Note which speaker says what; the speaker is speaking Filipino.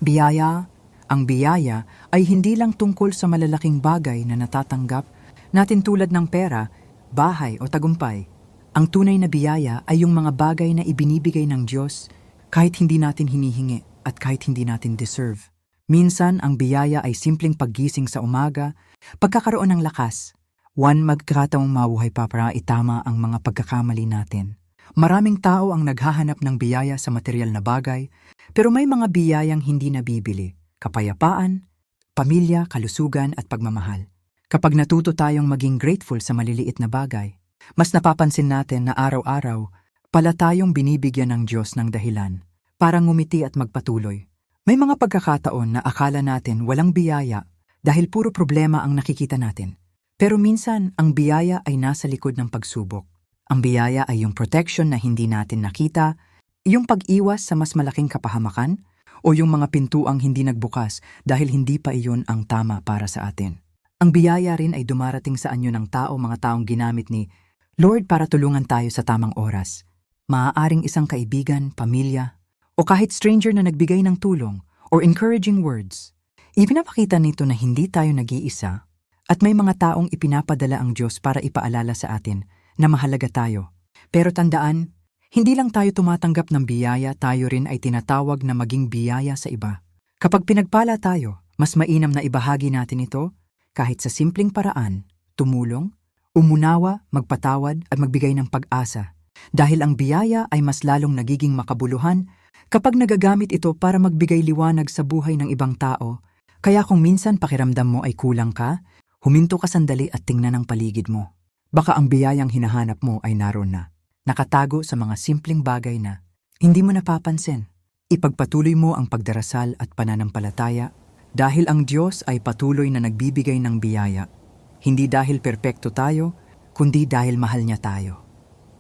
Speaker 1: Biyaya. Ang biyaya ay hindi lang tungkol sa malalaking bagay na natatanggap natin tulad ng pera, bahay o tagumpay. Ang tunay na biyaya ay yung mga bagay na ibinibigay ng Diyos kahit hindi natin hinihingi at kahit hindi natin deserve. Minsan, ang biyaya ay simpleng paggising sa umaga, pagkakaroon ng lakas. Magkakataong mabuhay pa para itama ang mga pagkakamali natin. Maraming tao ang naghahanap ng biyaya sa material na bagay, pero may mga biyayang hindi nabibili. Kapayapaan, pamilya, kalusugan at pagmamahal. Kapag natuto tayong maging grateful sa maliliit na bagay, mas napapansin natin na araw-araw pala tayong binibigyan ng Diyos ng dahilan para ngumiti at magpatuloy. May mga pagkakataon na akala natin walang biyaya dahil puro problema ang nakikita natin. Pero minsan, ang biyaya ay nasa likod ng pagsubok. Ang biyaya ay yung protection na hindi natin nakita, yung pag-iwas sa mas malaking kapahamakan, o yung mga pintuang hindi nagbukas dahil hindi pa iyon ang tama para sa atin. Ang biyaya rin ay dumarating sa anyo ng mga taong ginamit ni Lord para tulungan tayo sa tamang oras. Maaaring isang kaibigan, pamilya, o kahit stranger na nagbigay ng tulong or encouraging words. Ipinapakita nito na hindi tayo nag-iisa at may mga taong ipinapadala ang Diyos para ipaalala sa atin na mahalaga tayo. Pero tandaan, hindi lang tayo tumatanggap ng biyaya, tayo rin ay tinatawag na maging biyaya sa iba. Kapag pinagpala tayo, mas mainam na ibahagi natin ito kahit sa simpleng paraan, tumulong, umunawa, magpatawad at magbigay ng pag-asa. Dahil ang biyaya ay mas lalong nagiging makabuluhan kapag nagagamit ito para magbigay liwanag sa buhay ng ibang tao. Kaya kung minsan pakiramdam mo ay kulang ka, huminto ka sandali at tingnan ang paligid mo. Baka ang biyayang hinahanap mo ay naroon na. Nakatago sa mga simpleng bagay na hindi mo napapansin. Ipagpatuloy mo ang pagdarasal at pananampalataya dahil ang Diyos ay patuloy na nagbibigay ng biyaya. Hindi dahil perpekto tayo, kundi dahil mahal niya tayo.